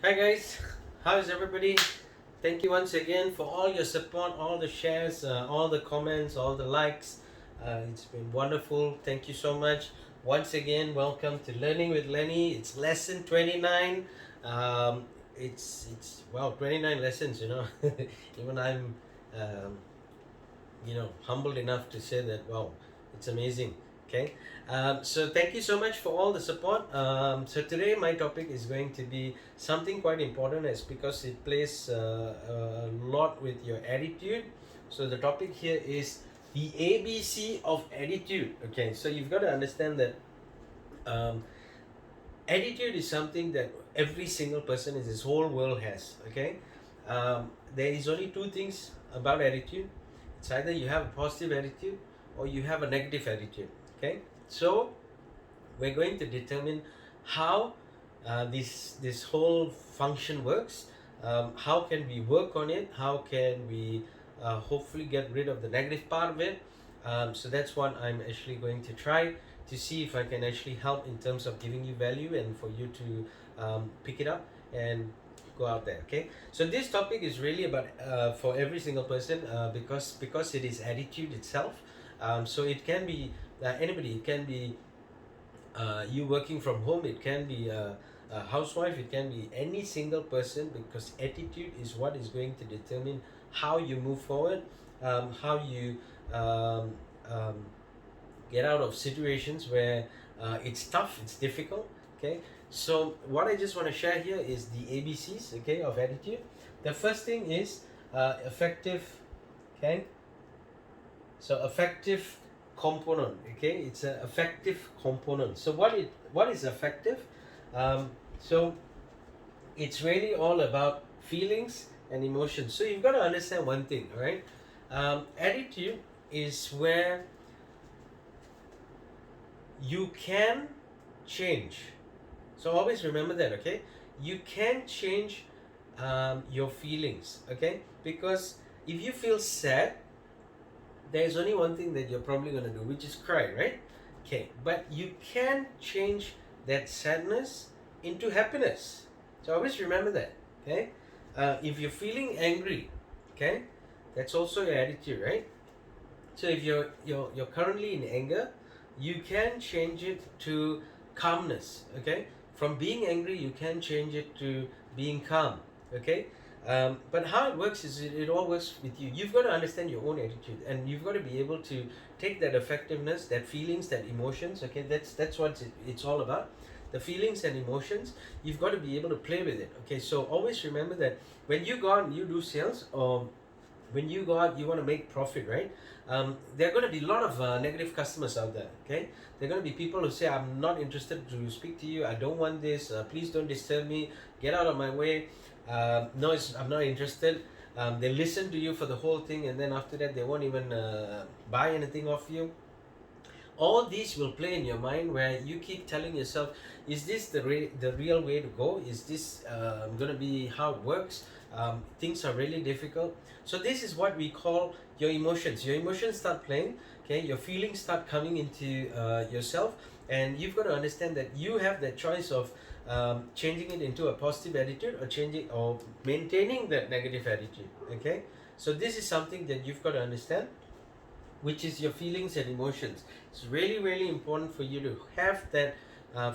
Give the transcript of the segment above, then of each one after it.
Hi guys, how's everybody? Thank you once again for all your support, all the shares, all the comments, all the likes. It's been wonderful. Thank you so much. Once again, welcome to Learning with Lenny. It's lesson 29. Um, it's wow, 29 lessons, Even I'm um, humbled enough to say that, wow, it's amazing. Okay. So thank you so much for all the support. So today my topic is going to be something quite important, is because it plays a lot with your attitude. So the topic here is the ABC of attitude. Okay, so you've got to understand that um, attitude is something that every single person in this whole world has. Okay, there is only two things about attitude. It's either you have a positive attitude or you have a negative attitude. Okay, so we're going to determine how this whole function works. How can we work on it? How can we hopefully get rid of the negative part of it? So that's what I'm actually going to try to see if I can actually help in terms of giving you value and for you to pick it up and go out there. Okay, so this topic is really about for every single person, because it is attitude itself. So it can be anybody. It can be you working from home. It can be a housewife. It can be any single person, because attitude is what is going to determine how you move forward, how you um, um, get out of situations where it's tough, it's difficult. Okay, so what I just want to share here is the ABCs, okay, of attitude. The first thing is effective. Okay, so effective component. Okay, it's an effective component. So what is effective? So it's really all about feelings and emotions. So you've got to understand one thing, right? Attitude is where you can change. So always remember that, okay? You can change your feelings, okay? Because if you feel sad, there's only one thing that you're probably going to do, which is cry, right? Okay, but you can change that sadness into happiness. So always remember that, okay? If you're feeling angry, okay, that's also your attitude, right? So if you're currently in anger, you can change it to calmness. Okay, from being angry, you can change it to being calm. Okay, but how it works is it all works with you. You've got to understand your own attitude, and you've got to be able to take that effectiveness, that feelings, that emotions. Okay, that's what it's all about. The feelings and emotions, you've got to be able to play with it. Okay, so always remember that when you go out and you do sales, or when you go out, you want to make profit, right? There are going to be a lot of negative customers out there. Okay, there are going to be people who say, I'm not interested to speak to you, I don't want this, please don't disturb me, get out of my way. No, I'm not interested. They listen to you for the whole thing, and then after that they won't even buy anything off you. All these will play in your mind, where you keep telling yourself, is this the real way to go? Is this going to be how it works? Things are really difficult. So this is what we call your emotions. Your emotions start playing. Okay, your feelings start coming into yourself, and you've got to understand that you have that choice of changing it into a positive attitude, or changing or maintaining that negative attitude. Okay, so this is something that you've got to understand, which is your feelings and emotions. It's really, really important for you to have that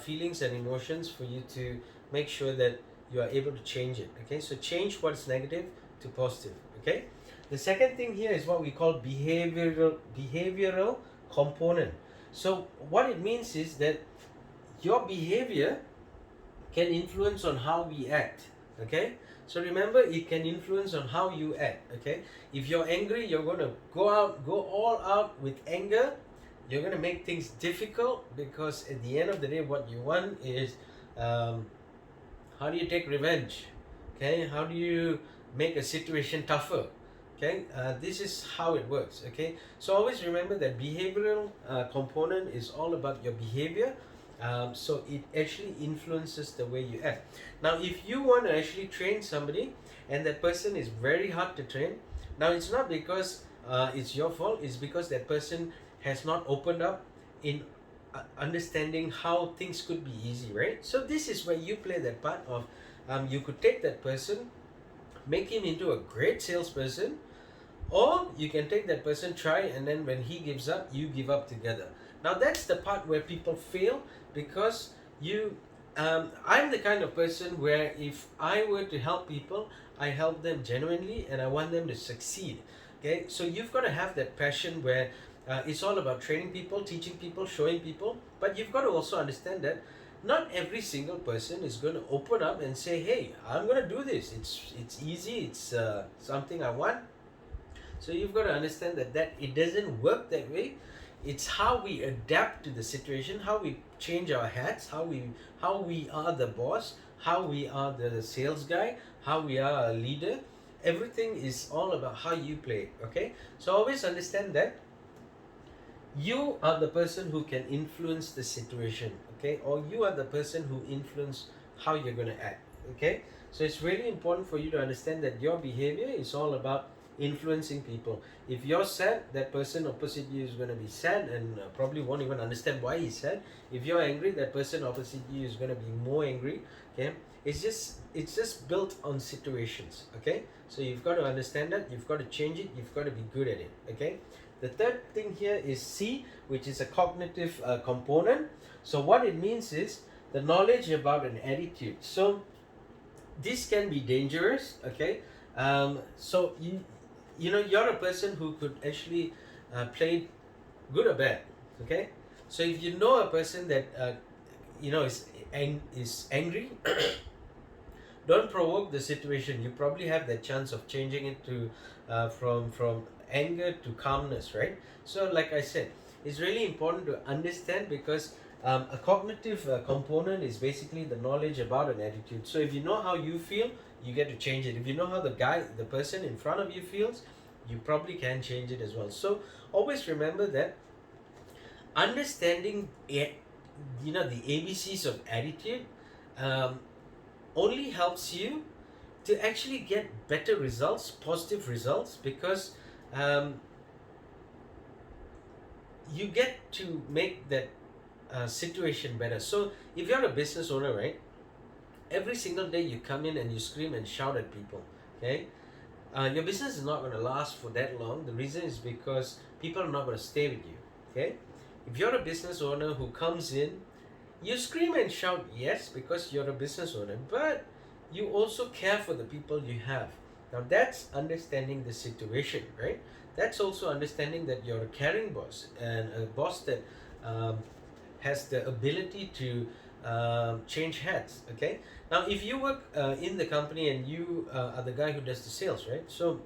feelings and emotions, for you to make sure that you are able to change it. Okay, so change what's negative to positive. Okay, the second thing here is what we call behavioral component. So what it means is that your behavior can influence on how we act. Okay, so remember, it can influence on how you act. Okay, if you're angry, you're going to go all out with anger. You're going to make things difficult, because at the end of the day, what you want is how do you take revenge? Okay, how do you make a situation tougher? Okay, this is how it works. Okay, so always remember that behavioral component is all about your behavior. So it actually influences the way you act. Now, if you want to actually train somebody, and that person is very hard to train, now it's not because it's your fault. It's because that person has not opened up in understanding how things could be easy, right? So this is where you play that part of you could take that person, make him into a great salesperson, or you can take that person, try, and then when he gives up, you give up together. Now that's the part where people fail, because I'm the kind of person where if I were to help people, I help them genuinely and I want them to succeed. Okay, so you've got to have that passion where it's all about training people, teaching people, showing people, but you've got to also understand that not every single person is going to open up and say, hey, I'm going to do this, it's easy, it's something I want. So you've got to understand that it doesn't work that way. It's how we adapt to the situation, how we change our hats, how we are the boss, how we are the sales guy, how we are a leader. Everything is all about how you play. Okay, so always understand that you are the person who can influence the situation. Okay, or you are the person who influence how you're going to act. Okay, so it's really important for you to understand that your behavior is all about influencing people. If you're sad, that person opposite you is going to be sad and probably won't even understand why he's sad. If you're angry, that person opposite you is going to be more angry. Okay, it's just built on situations. Okay, so you've got to understand that, you've got to change it, you've got to be good at it. Okay, the third thing here is C, which is a cognitive component. So what it means is the knowledge about an attitude. So this can be dangerous. Okay, so you're a person who could actually play good or bad. Okay, so if you know a person that is angry, don't provoke the situation. You probably have that chance of changing it to from anger to calmness, right? So like I said, it's really important to understand, because a cognitive component is basically the knowledge about an attitude. So if you know how you feel, you get to change it. If you know how the person in front of you feels, you probably can change it as well. So always remember that understanding it, the ABCs of attitude, only helps you to actually get better results, positive results, because um, you get to make that situation better. So if you're a business owner, right, every single day you come in and you scream and shout at people, okay, your business is not going to last for that long. The reason is because people are not going to stay with you. Okay, if you're a business owner who comes in, you scream and shout, yes, because you're a business owner, but you also care for the people you have. Now that's understanding the situation, right? That's also understanding that you're a caring boss, and a boss that um, has the ability to change hats. Okay, now if you work in the company and you are the guy who does the sales, right? So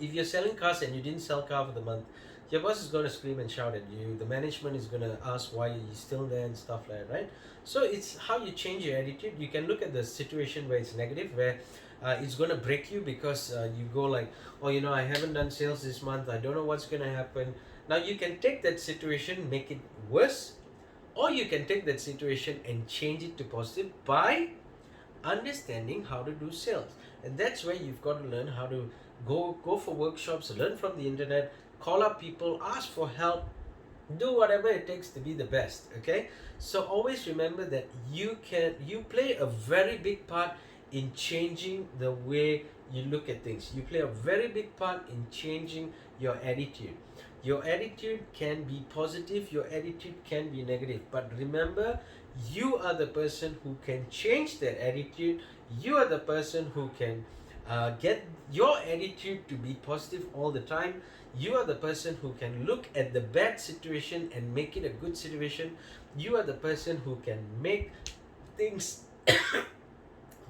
if you're selling cars and you didn't sell car for the month, your boss is going to scream and shout at you. The management is going to ask why you're still there and stuff like that, right? So it's how you change your attitude. You can look at the situation where it's negative, where it's going to break you, because you go like, oh, I haven't done sales this month, I don't know what's going to happen. Now you can take that situation, make it worse, or you can take that situation and change it to positive by understanding how to do sales. And that's where you've got to learn how to go for workshops, learn from the internet, call up people, ask for help, do whatever it takes to be the best. Okay, so always remember that you play a very big part in changing the way you look at things. You play a very big part in changing your attitude. Your attitude can be positive, your attitude can be negative, but remember, you are the person who can change that attitude. You are the person who can get your attitude to be positive all the time. You are the person who can look at the bad situation and make it a good situation. You are the person who can make things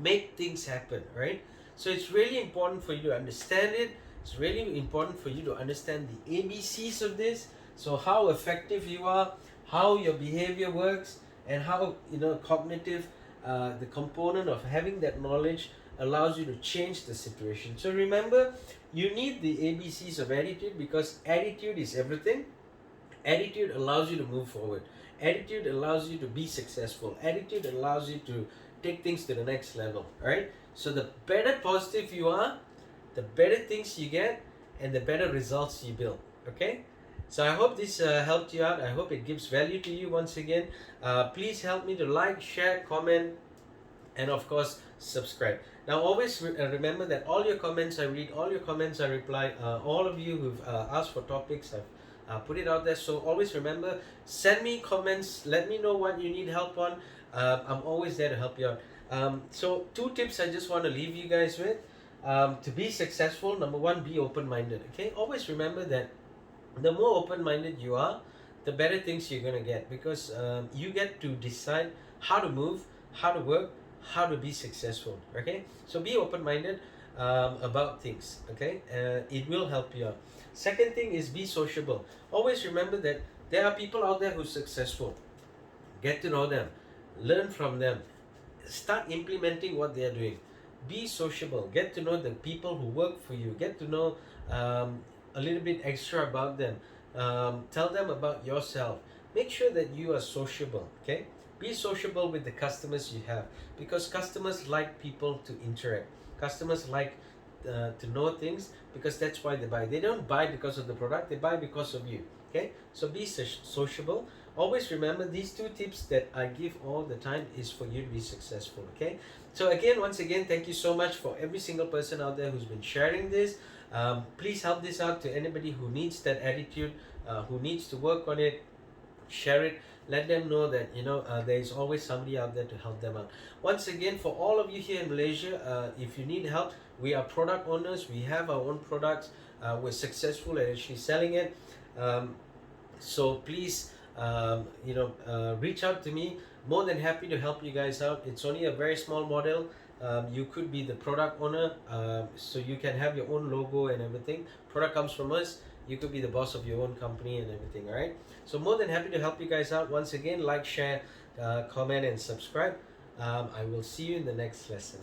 make things happen, right? So it's really important for you to understand it. It's really important for you to understand the ABCs of this. So how effective you are, how your behavior works, and how cognitive, the component of having that knowledge allows you to change the situation. So remember, you need the ABCs of attitude, because attitude is everything. Attitude allows you to move forward. Attitude allows you to be successful. Attitude allows you to take things to the next level. Right? So the better positive you are, the better things you get, and the better results you build. Okay? So I hope this helped you out. I hope it gives value to you once again. Please help me to like, share, comment, and of course subscribe. Now always remember that all your comments I read, all your comments I reply. All of you who've asked for topics, I've put it out there. So always remember, send me comments, let me know what you need help on. I'm always there to help you out. So two tips I just want to leave you guys with. To be successful, number one, be open-minded. Okay, always remember that the more open-minded you are, the better things you're going to get, because you get to decide how to move, how to work, how to be successful. Okay, so be open-minded about things. Okay, it will help you out. Second thing is be sociable. Always remember that there are people out there who are successful. Get to know them, learn from them, start implementing what they are doing. Be sociable, get to know the people who work for you, get to know a little bit extra about them. Tell them about yourself. Make sure that you are sociable. Okay, be sociable with the customers you have, because customers like people to interact. Customers like to know things, because that's why they buy. They don't buy because of the product, they buy because of you. Okay, so be sociable. Always remember, these two tips that I give all the time is for you to be successful. Okay, so again, once again, thank you so much for every single person out there who's been sharing this. Please help this out to anybody who needs that attitude, who needs to work on it. Share it, let them know that there is always somebody out there to help them out. Once again, for all of you here in Malaysia, if you need help, we are product owners, we have our own products, we're successful at actually selling it. So please reach out to me. More than happy to help you guys out. It's only a very small model. You could be the product owner, so you can have your own logo and everything. Product comes from us, you could be the boss of your own company and everything. All right, so more than happy to help you guys out. Once again, like, share, comment and subscribe. I will see you in the next lesson.